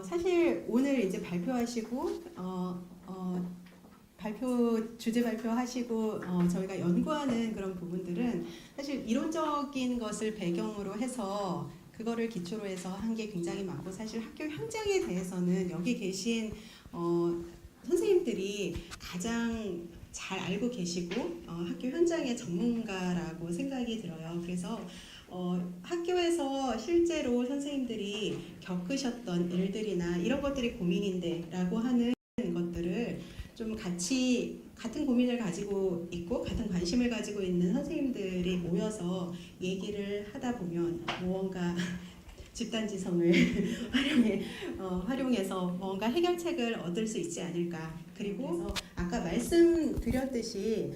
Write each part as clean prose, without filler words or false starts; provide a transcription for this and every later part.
사실 오늘 이제 발표하시고 주제 발표하시고 저희가 연구하는 그런 부분들은 사실 이론적인 것을 배경으로 해서 그거를 기초로 해서 한 게 굉장히 많고, 사실 학교 현장에 대해서는 여기 계신 선생님들이 가장 잘 알고 계시고 학교 현장의 전문가라고 생각이 들어요. 그래서 학교에서 실제로 선생님들이 겪으셨던 일들이나 이런 것들이 고민인데 라고 하는 것들을 좀 같은 고민을 가지고 있고 같은 관심을 가지고 있는 선생님들이 모여서 얘기를 하다 보면 무언가 집단지성을 활용해서 뭔가 해결책을 얻을 수 있지 않을까. 그리고 아까 말씀드렸듯이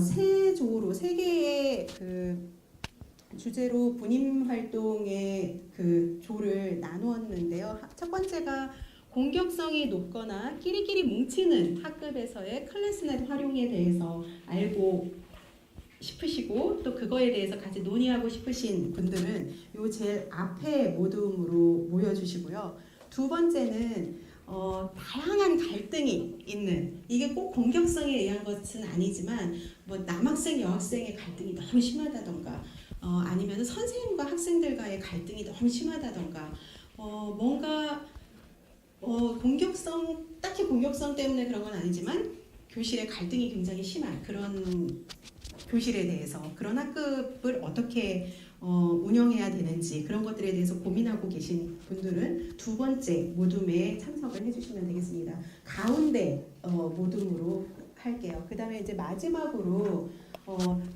세 개의 그 주제로 분임 활동의 그 조를 나누었는데요. 첫 번째가 공격성이 높거나 끼리끼리 뭉치는 학급에서의 클래스넷 활용에 대해서 알고 싶으시고, 또 그거에 대해서 같이 논의하고 싶으신 분들은 요 제일 앞에 모둠으로 모여주시고요. 두 번째는 다양한 갈등이 있는, 이게 꼭 공격성에 의한 것은 아니지만 뭐 남학생 여학생의 갈등이 너무 심하다던가 아니면 선생님과 학생들과의 갈등이 너무 심하다던가 뭔가 딱히 공격성 때문에 그런 건 아니지만 교실의 갈등이 굉장히 심한 그런 교실에 대해서, 그런 학급을 어떻게 운영해야 되는지 그런 것들에 대해서 고민하고 계신 분들은 두 번째 모둠에 참석을 해주시면 되겠습니다. 가운데 모둠으로 할게요. 그 다음에 이제 마지막으로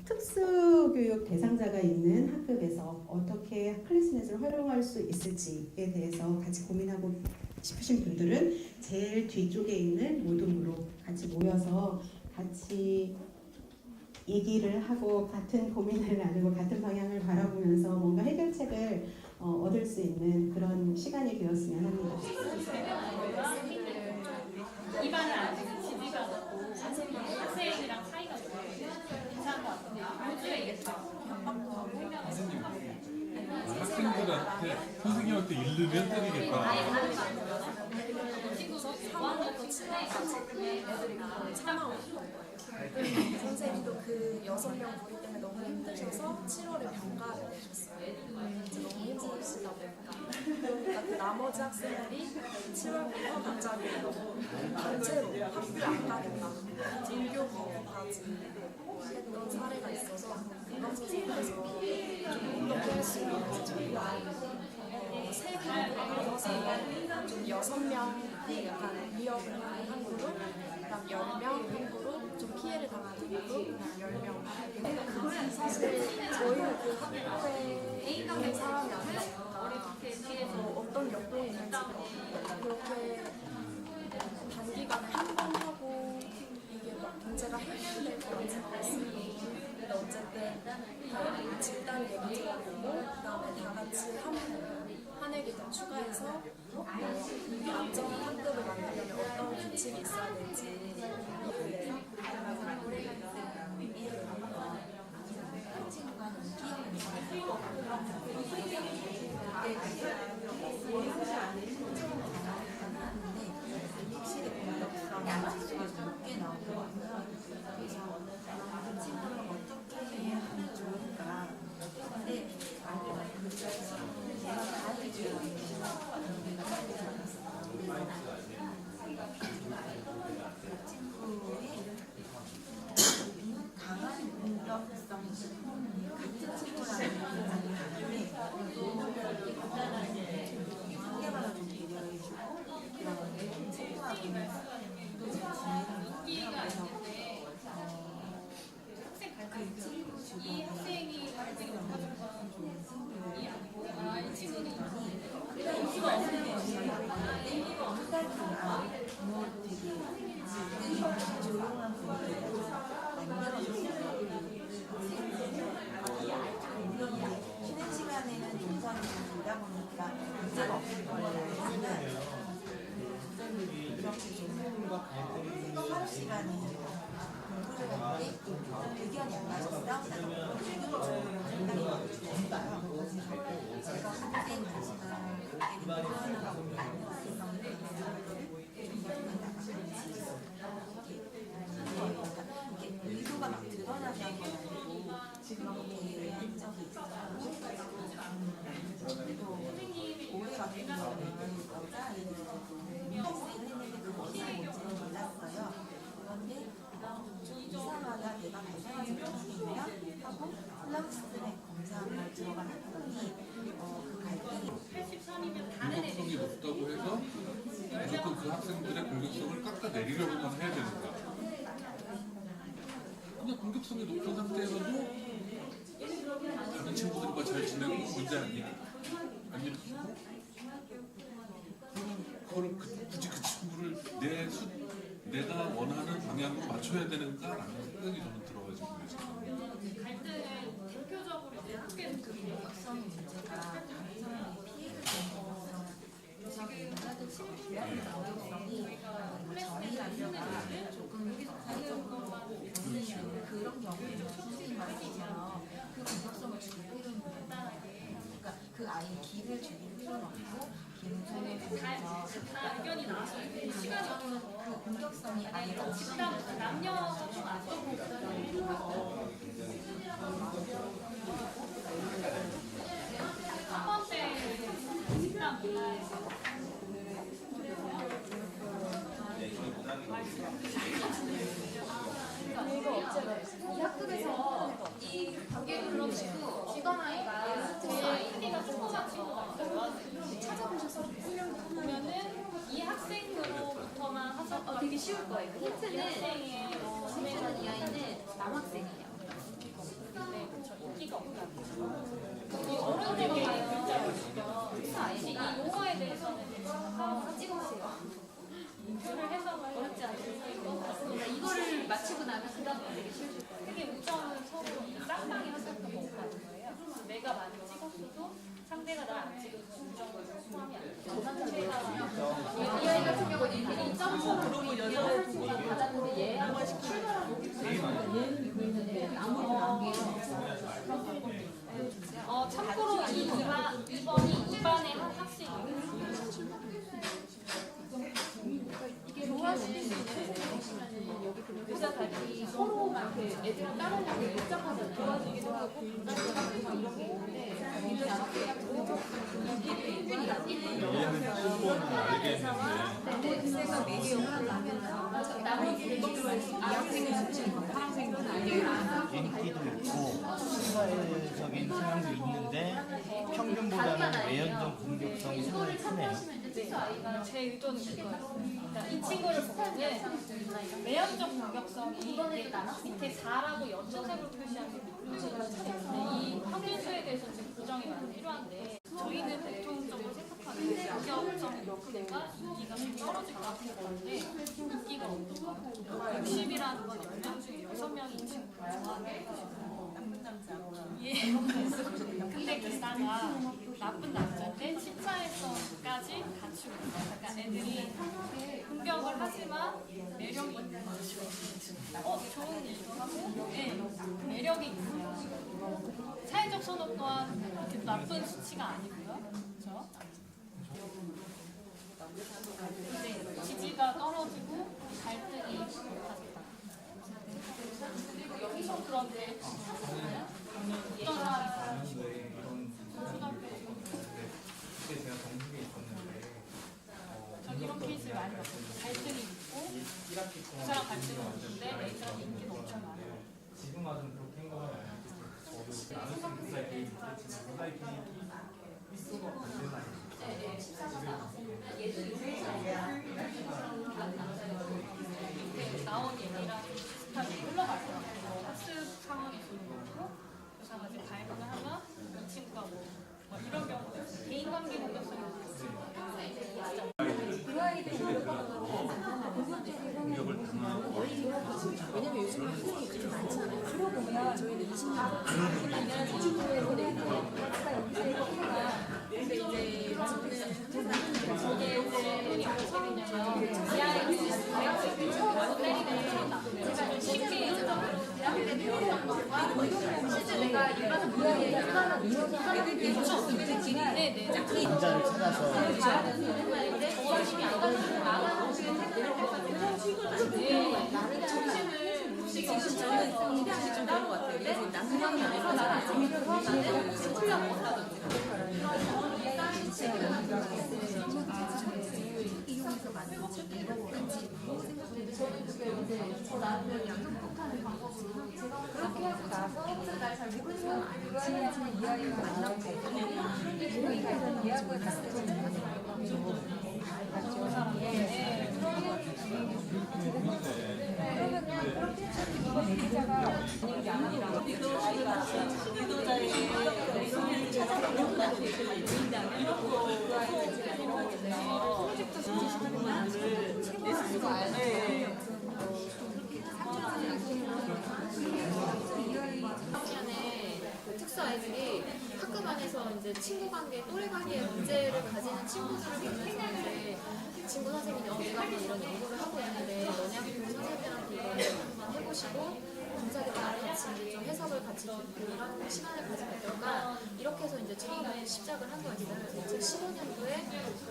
특수교육 대상자가 있는 학급에서 어떻게 클래스넷을 활용할 수 있을지에 대해서 같이 고민하고 싶으신 분들은 제일 뒤쪽에 있는 모둠으로 같이 모여서 같이 얘기를 하고 같은 고민을 나누고 같은 방향을 바라보면서 뭔가 해결책을 얻을 수 있는 그런 시간이 되었으면 합니다. 이반은 아직 지지받았고 학생이랑 사이가 좋아요. 괜찮은 것 같은데 요즘에 이게 다 학생들한테 선생님한테 이르면 때리겠다. 선생님도 그 6명 모임 때문에 너무 힘드셔서 7월에 병가를 내셨어요. 너무 힘드시다 보니까 그 나머지 학생들이 7월부터 갑자기 너무 단체로 학교에 안 가겠다, 등교 거부까지 했던 사례가 있어서 그런 부분에서 좀 어떻게 할 수 있는지 저희가 세 그룹으로 나눠서 좀 6명 약간 위협을 하는 한 그룹, 그다음 10명 한 그룹, 좀 피해를 당하는 그룹, 10명. 사실 저희는 그 학교에 있는 사람이 아니라 어떤 역동이 있는지 그렇게 단기간에 한 번 하고 이게 막 문제가 해결될 거라는 않습니다. 근데 어쨌든 집단 얘기 들어보고 그다음에 다 같이 한 학기 더 추가해서 안전한 학급을 만들려면 어떤 규칙이 있어야 될지 확실히 공격성이 지수가 좀 높게 나오더라고요. 그래서 친구는 어떻게 하면 좋을까? 근데 내가 다음에 친구의 강한 공격성이 같은 친구라는 아니기 때문에 상대방을 좀 배려해주고 그런 친구하고 또 인기가 있는데 학생 갈등 이 학생이 갈등이 높아진 건 이 아니고 이 친구는 인기가 없는 뭐 되게 조용한 분위기로 쉬는 시간에는 동선이 돌다 보니까 문제가 없을 거예요. 이렇게 좀 하루 시간에 공부를 할 때 의견이 안 맞아서 싸우다가 불교적으로 상당히 많이 제가 학생 자신을 그렇게 표현하고 있는데 그 원인이 뭔지는 몰랐어요. 그런데 좀 이상하다, 내가 발생하는 정신이면 하고 플랑스트랙 검사를 들어가 봤더니 그 갈등이 83이면 다른 공격성이 애들이 높다고 해서 무조건 그 학생들의 공격성을 깎아내리려고만 해야 되는가? 그냥 공격성이 높은 상태에서도 다른 친구들과 잘 지내고 문제 안 일으키고 그거를 굳이 그 친구를 내가 원하는 방향으로 맞춰야 되는가라는 생각이 저는 들어가지고 지금. 갈등을 대표적으로 이제 학교에서 그 공격성이 문제가 다른 사람이 피해를 주는 지금 하던 친구들의 공격성이 전이라든가 조금 사회적으로 보이는 그런 경우에는 선생님 말씀처럼 그 공격성을 줄 필요는 없다는 그러니까 그 아이의 길을 줄 필요는 없고 길을 통해서 다 의견이 나와서 시간이 없어서 그 공격성이 아이가 집단 남녀 좀 안좋고 3번 때 집단 문화에서 이 학급에서 이 관계를 그렇고 직원 아이가 제일 크기가 조그만 친구가 있어요. 찾아보셔서 보면은 이 학생으로부터만 하셨던 되게 쉬울 거예요. 이 힌트는 학생의 지금 이 아이는 남학생이에요. 네, 그렇죠. 인기가 없다. 이 어른들에게 굉장히 혹시 이 용어에 대해서는 한번 찍어보세요. 인표를 해석을 어렵지 않아요. 그러니까 이거를 맞추고 나면 그 다음 되게 쉬워질 거예요. 크게 우정은 서로 쌍방이 하셨던 것 같은 거예요. 내가 많이 찍었어도 상대가 나 안 찍어서 우정을 포함이 안 돼요. 상대가 이 아이 같은 경우는 2.5 그러고 여자를 보고 받았는데 얘하고 출발하고 얘는 아무도 안 해요. 참고로 이 2번이 2반의 한 학생이에요. 이게 좋아하시는 분은 여기 그 의사 발이 서로 막 이렇게 애들을 따르려고 복잡하잖아요. 도와주기도 하고 이런 게 있는데 굉장히 학생과 매개용을 하려면 나머지 이 학생이 지금 파란색 인기도 있고 출발적인 성향도 있는데 평균보다는 외연적 공격성이 상당히 크네요. 제 의도는 그거예요. 그러니까 이 친구를 보면은 매연적 공격성이 밑에 4라고 연전색으로 표시한 게 보이는데 이 평균수에 대해서 지금 고정이 많이 필요한데 저희는 보통적으로 생각하는 공격성이 높으니까 인기가 좀 떨어질 것 같은 건데 인기가 어떤가요? 60이라는 건 10명 중에 6명이 이 친구를 좋아하는 것이고 나쁜 남자 예. 근데 게다가 나쁜 남자인데 친차에서까지 갖추고 있어요. 그러니까 애들이 공격을 하지만 매력이 있는 거죠. 좋은 일도 하고 매력이 있어요. 사회적 선호 또한 그렇게 나쁜 수치가 아니고요. 그렇죠? 근데 지지가 떨어지고 갈등이 가득하다. 그리고 여기서 그런데 어떤 그때 제가 정식에 있었는데 전 이런 케이스 많이 봤어요. 갈등이 있고 1학기 그 동안 사람 갈등이 없는데 애들한테 인기가 엄청 많아요. 지금 와서는 그렇게 한 거는 아니고 저도 나눌 수 있는 사이 게임이 있겠지만 그 사이 게임이 횟수가 안 되나요? 나온 얘기랑 비슷하게 흘러가서 학습 상황이 좋고 교사가 이제 발견을 하면 이 친구가 뭐 이런 경우도 있어요. 개인 관계 공격성이 공격을 당하고 왜냐면 요즘 학생이 그렇게 많잖아요. 그러고 보면 저희는 20년 그러면 이주부에서 내는 아까 여기서 얘기가 근데 이제 저는 이게 돈이 어떻게 되냐면 이 아이는 대학생 처음 때리는 제가 쉽게 대학 때 배웠던 것과 실제 내가 일반적 문화에 하나 애들끼리 붙였으면 네네 남자를 찾아서 정신이 안 가지고 나가는 저는 입양이 좀 그런 것 같아요. 그래서 남편이 안에서 나랑 재밌는 거 하는데 틀려 먹었다든지. 이용해서 만든 책 이런지 저는 그게 이제 저 나름대로 양성폭하는 방법으로 그렇게 하고 나서 날 잘 모르는 지인이 이야기가 만나고 그런 이야기를 갔을 때 특수 아이들이 학급 안에서 이제 친구 관계, 또래 관계에 문제를 가지는 친구들을 보면서 친구 선생님이 내가 한번 이런 연구를 하고 있는데 너네 학교 선생님들한테 이거 한번 해보시고 동작에 나랑 같이 이제 좀 해석을 같이 듣고 이런 시간을 가지면 어떨까 이렇게 해서 이제 처음에 시작을 한 거였어요. 그래서 2015년도에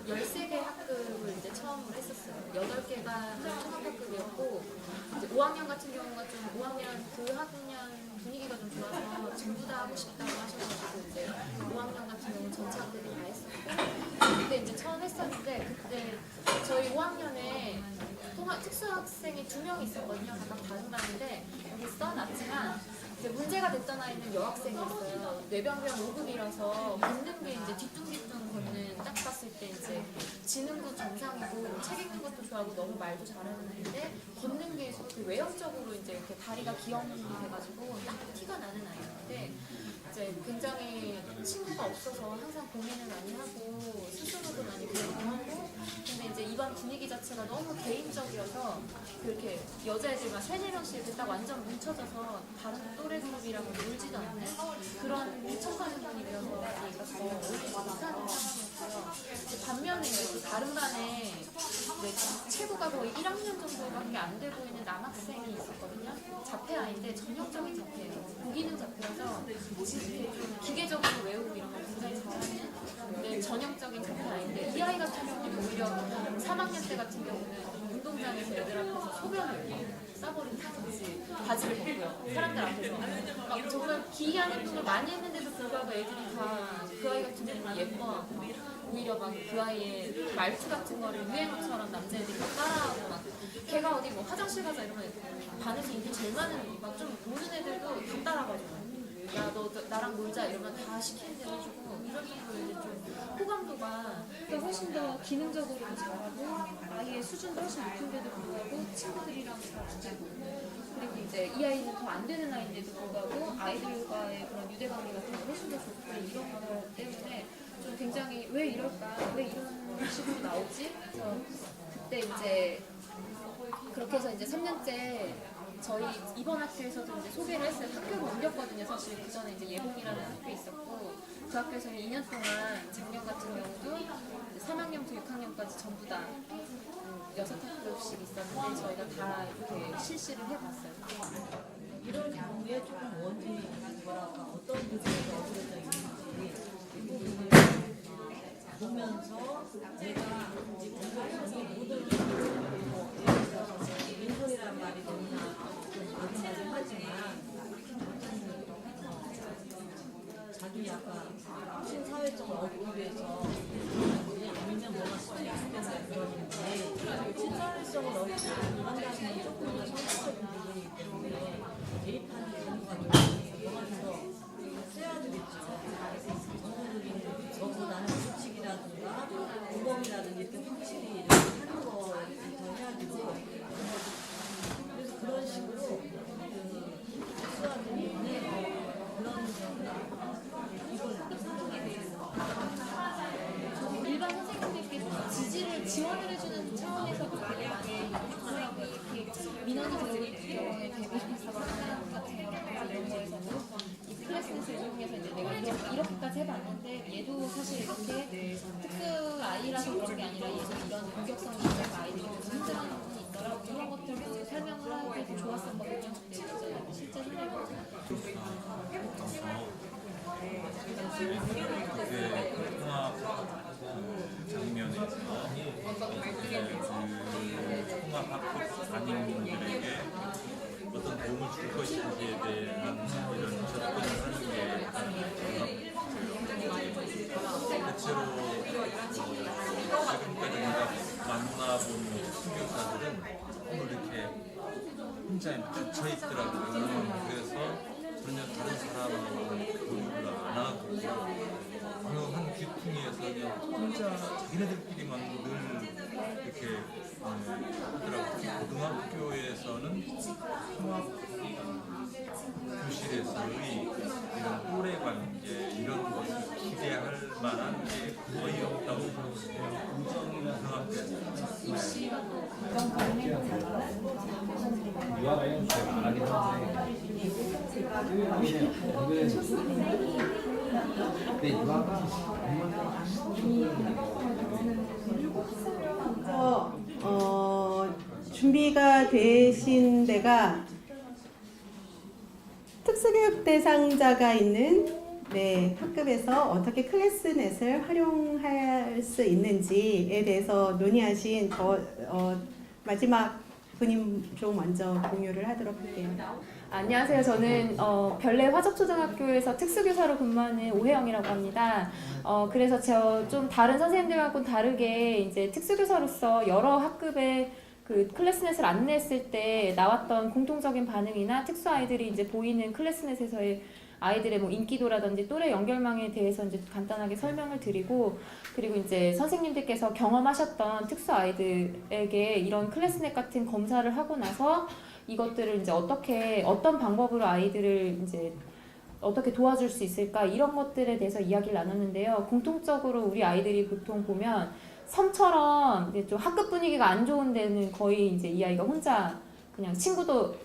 13개 학급을 이제 처음으로 했었어요. 8개가 초등학급이었고 이제 5학년 같은 경우가 좀 5학년 그 학년 분위기가 좀 좋아서 전부 다 하고 싶다고 하셔가지고 이제 5학년 같은 경우는 전체 학급이 다 했었고 그때 이제 처음 했었는데 그때 저희 5학년에 특수학생이 2명 있었거든요. 각각 다른 반인데 여기 써놨지만 이제 문제가 됐던 아이는 여학생이었어요. 뇌병변 5급이라서 걷는 게 이제 뒤뚱뒤뚱 걷는 딱 봤을 때 이제 지능도 정상이고 책 읽는 것도 좋아하고 너무 말도 잘하는 아이인데 걷는 게 외형적으로 이제 이렇게 다리가 기형이 돼가지고 딱 티가 나는 아이였는데 이제 굉장히 친구가 없어서 항상 고민을 많이 하고 스스로도 많이 고민하고 근데 이제 이반 분위기 자체가 너무 개인적이어서 그렇게 여자애들만 3-4명씩 이렇게 딱 완전 뭉쳐져서 다른 또래 그룹이랑 놀지도 않는 그런 미쳐가는 분위기여서 더 어울리지 못하는 상황이었어요. 반면에 그 다른 반에 최고가 거의 1학년 정도밖에 안 돼 보이는 남학생이 있었거든요. 자폐아인데 전형적인 자폐예요. 보기는 자폐라서 기계적으로 외우고 이런 거 굉장히 잘하는 근데 전형적인 자폐아인데 이 아이 같은 경우는 오히려 3학년 때 같은 경우는 운동장에서 애들 앞에서 소변을 싸버린다든지 바지를 벗고요. 사람들 앞에서 막 정말 기이한 행동을 많이 했는데도 불구하고 애들이 다 그 아이 같은 경우는 예뻐하고 오히려 막 그 아이의 말투 같은 거를 유행어처럼 남자애들이 막 따라하고 막 걔가 어디 뭐 화장실 가자 이러면 반에서 인기 제일 많은 막 좀 모르는 애들도 다 따라가지고 야 너 나랑 놀자 이러면 다 시키는 대로 해주고 이런 정도로 이제 좀 호감도가 훨씬 더 기능적으로 잘하고 아이의 수준도 훨씬 높은데도 불구하고 친구들이랑 잘안 되고 그리고 이제 이 아이는 더 안 되는 아이인데도 불구하고 아이들과의 그런 유대관계 같은 게 훨씬 더 좋고 이런 것 때문에 좀 굉장히 왜 이럴까 왜 이런 식으로 나오지? 그래서 그때 이제 그렇게 해서 이제 3년째 저희 이번 학교에서도 이제 소개를 했어요. 학교를 옮겼거든요. 사실 그 전에 이제 예봉이라는 학교 있었고 그 학교에서는 2년 동안 작년 같은 경우도 3학년부터 6학년까지 전부 다 6학급씩 있었는데 저희가 다 이렇게 실시를 해봤어요. 이런 경우에 조금 원인이 뭐랄까 어떤 부분에서 어그러져 있는지 이 부분을 보면서 내가 공부하면서 모든 예를 들어서 인성이라는 말이 너무나 아름다긴 하지만 자기 약간 신사회적을 얻기 위해서 그냥 아니면 뭐가 스트레스가 그러는데 신사회성을 얻기 위해서 한다면 조금 더 성격적인 부분이기 때문에 대입하는 경우가 뭐가 더 세워지겠죠. 정서적인 것보다는 규칙이라든가 규범이라든지 이렇게 확실히 이렇게 하는 거를 더 해야 되고 그래서 그런 식으로 수학들이 그런 이걸 사정에 대해서 일반 선생님들께서 지원을 해주는 차원에서 만약에 선생님이 이렇게 민원이 들어오는 경우에 대비해서 하는 같은 이런 거에서는 이 클래스에서 이용해서 이제 내가 이렇게까지 해봤는데 얘도 사실 이렇게 특수 아이라서 그런 게 아니라 얘도 이런 공격성이 있는 아이들이 좀 힘든 부분이 있더라고 이런 것들도 설명을 하기도 좋았었거든요. 근데 이제 실제 설명을 통합 장면에서 통합학급 담임들에게 어떤 도움을 줄 것인지에 대한 이런 접근을 하는 게 대체로 혼자 갇혀 있더라고요. 그래서 전혀 다른 사람하고 교류를 안 하고 어느 한 귀퉁이에서 혼자 자기네들끼리만 늘 이렇게 하더라고요. 고등학교에서는 통합 교실에서의 이런 또래 관계 이런 것을 기대할 만한 게 거의 없다고 보는데요. 준비가 되신 데가 특수교육 대상자가 있는 학급에서 어떻게 클래스넷을 활용할 수 있는지에 대해서 논의하신 마지막 분임 좀 먼저 공유를 하도록 할게요. 안녕하세요. 저는 별내 화적초등학교에서 특수교사로 근무하는 오혜영이라고 합니다. 그래서 저 좀 다른 선생님들하고는 다르게 이제 특수교사로서 여러 학급의 그 클래스넷을 안내했을 때 나왔던 공통적인 반응이나 특수 아이들이 이제 보이는 클래스넷에서의 아이들의 뭐 인기도라든지 또래 연결망에 대해서 이제 간단하게 설명을 드리고, 그리고 이제 선생님들께서 경험하셨던 특수 아이들에게 이런 클래스넷 같은 검사를 하고 나서 이것들을 이제 어떤 방법으로 아이들을 이제 어떻게 도와줄 수 있을까, 이런 것들에 대해서 이야기를 나눴는데요. 공통적으로 우리 아이들이 보통 보면 섬처럼 이제 좀 학급 분위기가 안 좋은 데는 거의 이제 이 아이가 혼자 그냥 친구도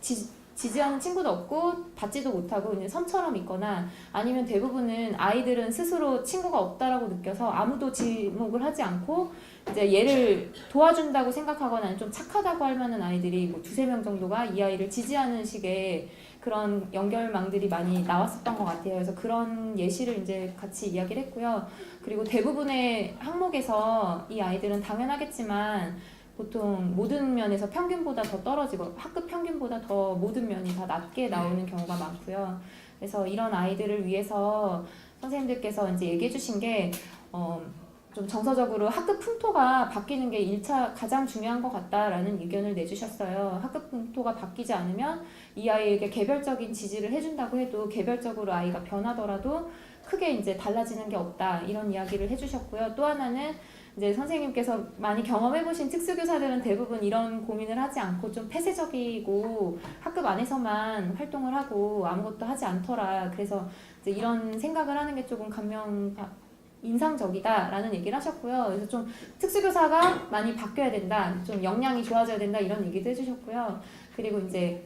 지지하는 친구도 없고 받지도 못하고 그냥 섬처럼 있거나, 아니면 대부분은 아이들은 스스로 친구가 없다라고 느껴서 아무도 지목을 하지 않고 이제 얘를 도와준다고 생각하거나 좀 착하다고 할 만한 아이들이 뭐 2-3명 정도가 이 아이를 지지하는 식의 그런 연결망들이 많이 나왔었던 것 같아요. 그래서 그런 예시를 이제 같이 이야기를 했고요. 그리고 대부분의 항목에서 이 아이들은 당연하겠지만 보통 모든 면에서 평균보다 더 떨어지고 학급 평균보다 더 모든 면이 다 낮게 나오는 경우가 많고요. 그래서 이런 아이들을 위해서 선생님들께서 이제 얘기해 주신 게 좀 정서적으로 학급 풍토가 바뀌는 게 1차 가장 중요한 것 같다라는 의견을 내주셨어요. 학급 풍토가 바뀌지 않으면 이 아이에게 개별적인 지지를 해준다고 해도 개별적으로 아이가 변하더라도 크게 이제 달라지는 게 없다, 이런 이야기를 해주셨고요. 또 하나는 이제 선생님께서 많이 경험해보신 특수교사들은 대부분 이런 고민을 하지 않고 좀 폐쇄적이고 학급 안에서만 활동을 하고 아무것도 하지 않더라. 그래서 이제 이런 생각을 하는 게 조금 인상적이다라는 얘기를 하셨고요. 그래서 좀 특수교사가 많이 바뀌어야 된다, 좀 역량이 좋아져야 된다, 이런 얘기도 해주셨고요. 그리고 이제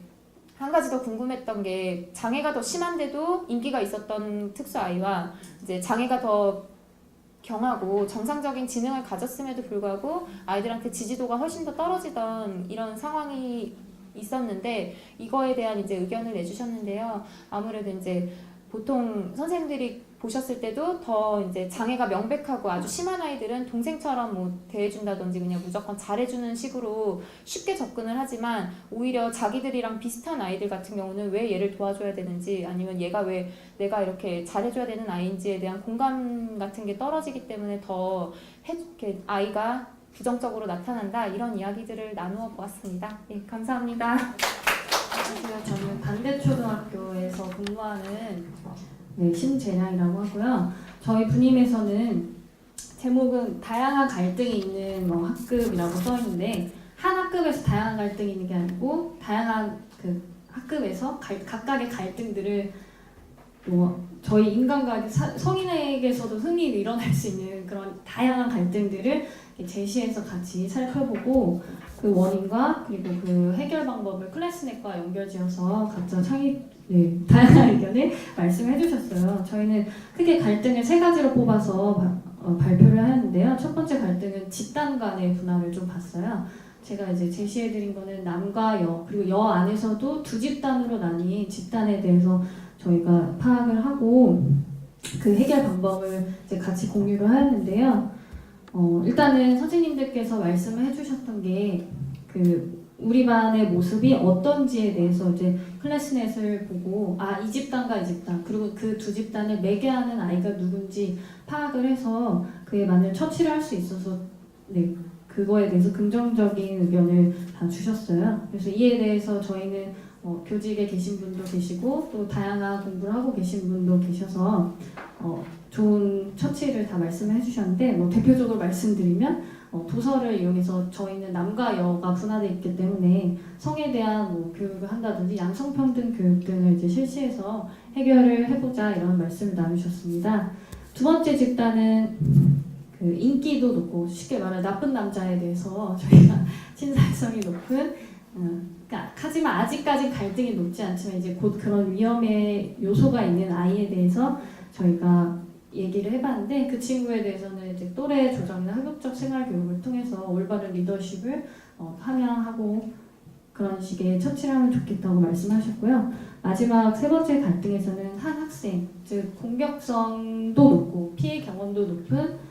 한 가지 더 궁금했던 게 장애가 더 심한데도 인기가 있었던 특수아이와 이제 장애가 더 경하고 정상적인 지능을 가졌음에도 불구하고 아이들한테 지지도가 훨씬 더 떨어지던 이런 상황이 있었는데 이거에 대한 이제 의견을 내주셨는데요. 아무래도 이제 보통 선생님들이 보셨을 때도 더 이제 장애가 명백하고 아주 심한 아이들은 동생처럼 뭐 대해준다든지 그냥 무조건 잘해주는 식으로 쉽게 접근을 하지만 오히려 자기들이랑 비슷한 아이들 같은 경우는 왜 얘를 도와줘야 되는지, 아니면 얘가 왜 내가 이렇게 잘해줘야 되는 아이인지에 대한 공감 같은 게 떨어지기 때문에 더 이렇게 아이가 부정적으로 나타난다, 이런 이야기들을 나누어 보았습니다. 예, 감사합니다. 안녕하세요. 저는 반대초등학교에서 근무하는 신재량이라고 하고요. 저희 분임에서는 제목은 다양한 갈등이 있는 학급이라고 써 있는데, 한 학급에서 다양한 갈등이 있는 게 아니고 다양한 그 학급에서 각각의 갈등들을 저희 인간과 성인에게서도 흔히 일어날 수 있는 그런 다양한 갈등들을 제시해서 같이 살펴보고 그 원인과 그리고 그 해결 방법을 클래스넷과 연결지어서 각자 다양한 의견을 말씀해 주셨어요. 저희는 크게 갈등을 3가지로 뽑아서 발표를 하는데요. 첫 번째 갈등은 집단 간의 분할을 좀 봤어요. 제가 이제 제시해드린 거는 남과 여, 그리고 여 안에서도 2집단으로 나뉜 집단에 대해서 저희가 파악을 하고 그 해결 방법을 이제 같이 공유를 하였는데요. 일단은 선생님들께서 말씀을 해주셨던 게 우리 반의 모습이 어떤지에 대해서 이제 클래스넷을 보고 이 집단과 이 집단, 그리고 그 2집단을 매개하는 아이가 누군지 파악을 해서 그에 맞는 처치를 할 수 있어서 그거에 대해서 긍정적인 의견을 다 주셨어요. 그래서 이에 대해서 저희는 교직에 계신 분도 계시고 또 다양한 공부를 하고 계신 분도 계셔서 좋은 처치를 다 말씀해 주셨는데 뭐 대표적으로 말씀드리면 도서를 이용해서 저희는 남과 여가 분화되어 있기 때문에 성에 대한 뭐 교육을 한다든지 양성평등 교육 등을 이제 실시해서 해결을 해보자 이런 말씀을 나누셨습니다. 두 번째 집단은 그 인기도 높고 쉽게 말해 나쁜 남자에 대해서 저희가 친사성이 높은 그러니까 하지만 아직까지 갈등이 높지 않지만 이제 곧 그런 위험의 요소가 있는 아이에 대해서 저희가 얘기를 해봤는데 그 친구에 대해서는 이제 또래 조정이나 학업적 생활 교육을 통해서 올바른 리더십을 함양하고 그런 식의 처치를 하면 좋겠다고 말씀하셨고요. 마지막 세 번째 갈등에서는 한 학생, 즉 공격성도 높고 피해 경험도 높은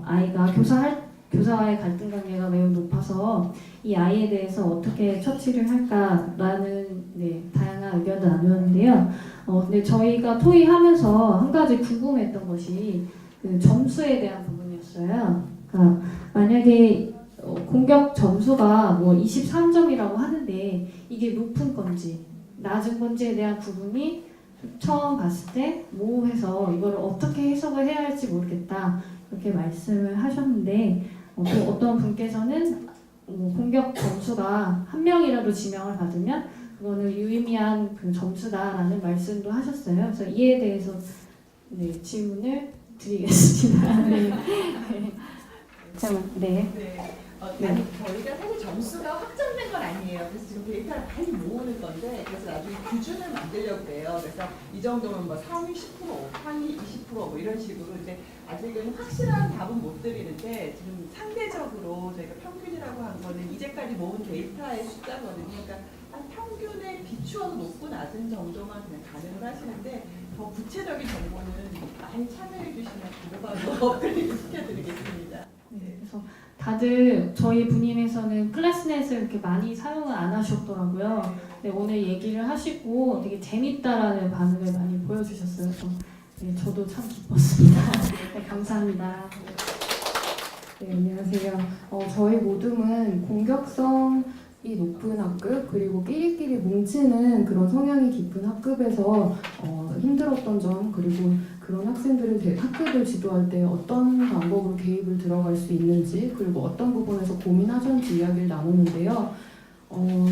아이가 교사와의 갈등 관계가 매우 높아서 이 아이에 대해서 어떻게 처치를 할까라는 다양한 의견을 나누었는데요. 근데 저희가 토의하면서 한 가지 궁금했던 것이 그 점수에 대한 부분이었어요. 그러니까 만약에 공격 점수가 뭐 23점이라고 하는데 이게 높은 건지 낮은 건지에 대한 구분이 처음 봤을 때 모호해서 이걸 어떻게 해석을 해야 할지 모르겠다 이렇게 말씀을 하셨는데 또 어떤 분께서는 공격 점수가 한 명이라도 지명을 받으면 그거는 유의미한 그 점수다라는 말씀도 하셨어요. 그래서 이에 대해서 질문을 드리겠습니다. 네. 아니, 저희가 사실 점수가 확정된 건 아니에요. 그래서 지금 데이터를 많이 모으는 건데, 그래서 나중에 규준을 만들려고 해요. 그래서 이 정도면 뭐 상위 10%, 상위 20% 이런 식으로 이제 아직은 확실한 답은 못 드리는데 지금 상대적으로 저희가 평균이라고 한 거는 이제까지 모은 데이터의 숫자거든요. 그러니까 한 평균에 비추어서 높고 낮은 정도만 그냥 가능을 하시는데 더 구체적인 정보는 많이 참여해 주시면 바로바로 업글링 시켜드리겠습니다. 네, 그래서 다들 저희 분임에서는 클래스넷을 이렇게 많이 사용을 안 하셨더라고요. 근데 오늘 얘기를 하시고 되게 재밌다라는 반응을 많이 보여주셨어요. 그래서 저도 참 기뻤습니다. 네, 감사합니다. 네, 안녕하세요. 저희 모둠은 공격성이 높은 학급 그리고 끼리끼리 뭉치는 그런 성향이 깊은 학급에서 힘들었던 점 그리고 그런 학생들을 학급을 지도할 때 어떤 방법으로 개입을 들어갈 수 있는지 그리고 어떤 부분에서 고민하셨는지 이야기를 나눴는데요.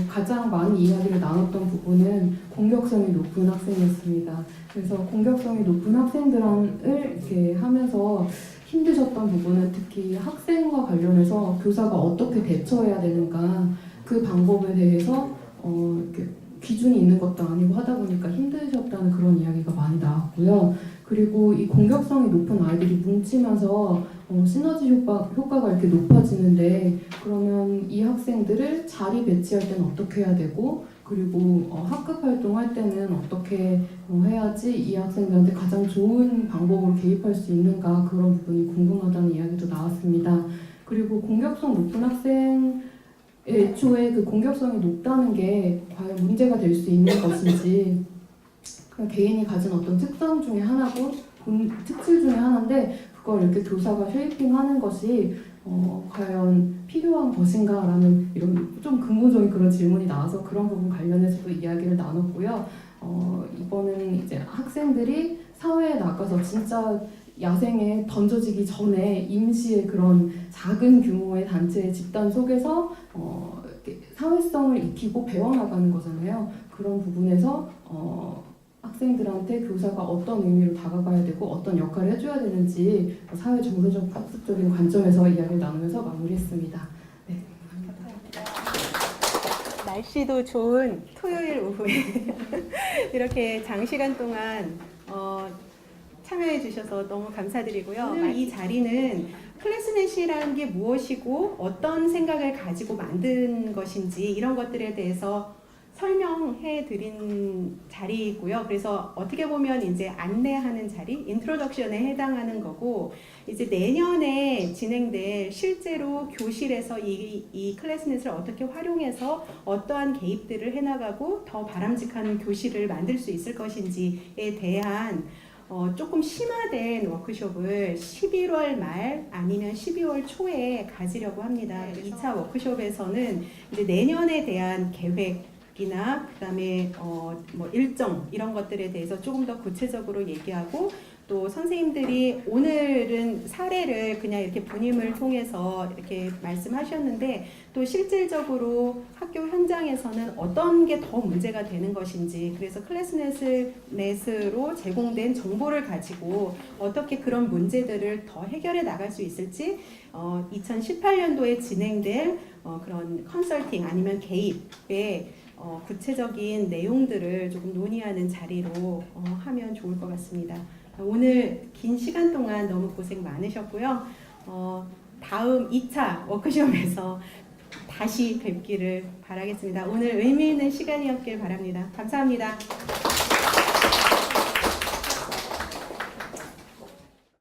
가장 많은 이야기를 나눴던 부분은 공격성이 높은 학생이었습니다. 그래서 공격성이 높은 학생들을 이렇게 하면서 힘드셨던 부분은 특히 학생과 관련해서 교사가 어떻게 대처해야 되는가 그 방법에 대해서 이렇게 기준이 있는 것도 아니고 하다 보니까 힘드셨다는 그런 이야기가 많이 나왔고요. 그리고 이 공격성이 높은 아이들이 뭉치면서 시너지 효과가 이렇게 높아지는데 그러면 이 학생들을 자리 배치할 때는 어떻게 해야 되고 그리고 학급 활동할 때는 어떻게 해야지 이 학생들한테 가장 좋은 방법으로 개입할 수 있는가 그런 부분이 궁금하다는 이야기도 나왔습니다. 그리고 공격성 높은 학생 애초에 그 공격성이 높다는 게 과연 문제가 될 수 있는 것인지 그냥 개인이 가진 어떤 특성 중에 하나고 특질 중에 하나인데 그걸 이렇게 교사가 쉐이핑하는 것이 과연 필요한 것인가라는 이런 좀 근본적인 그런 질문이 나와서 그런 부분 관련해서도 이야기를 나눴고요. 이거는 이제 학생들이 사회에 나가서 진짜 야생에 던져지기 전에 임시의 그런 작은 규모의 단체의 집단 속에서 사회성을 익히고 배워나가는 거잖아요. 그런 부분에서 학생들한테 교사가 어떤 의미로 다가가야 되고 어떤 역할을 해줘야 되는지 사회 정서적 학습적인 관점에서 이야기를 나누면서 마무리했습니다. 네. 날씨도 좋은 토요일 오후에 이렇게 장시간 동안 참여해 주셔서 너무 감사드리고요. 오늘 이 자리는 클래스넷이라는 게 무엇이고 어떤 생각을 가지고 만든 것인지 이런 것들에 대해서 설명해 드린 자리이고요. 그래서 어떻게 보면 이제 안내하는 자리, 인트로덕션에 해당하는 거고 이제 내년에 진행될 실제로 교실에서 이 클래스넷을 어떻게 활용해서 어떠한 개입들을 해나가고 더 바람직한 교실을 만들 수 있을 것인지에 대한 조금 심화된 워크숍을 11월 말 아니면 12월 초에 가지려고 합니다. 2차 워크숍에서는 이제 내년에 대한 계획이나 그다음에 뭐 일정 이런 것들에 대해서 조금 더 구체적으로 얘기하고 또 선생님들이 오늘은 사례를 그냥 이렇게 분임을 통해서 이렇게 말씀하셨는데 또 실질적으로 학교 현장에서는 어떤 게 더 문제가 되는 것인지 그래서 클래스넷으로 제공된 정보를 가지고 어떻게 그런 문제들을 더 해결해 나갈 수 있을지 2018년도에 진행될 그런 컨설팅 아니면 개입의 구체적인 내용들을 조금 논의하는 자리로 하면 좋을 것 같습니다. 오늘 긴 시간 동안 너무 고생 많으셨고요. 다음 2차 워크숍에서 다시 뵙기를 바라겠습니다. 오늘 의미 있는 시간이었길 바랍니다. 감사합니다.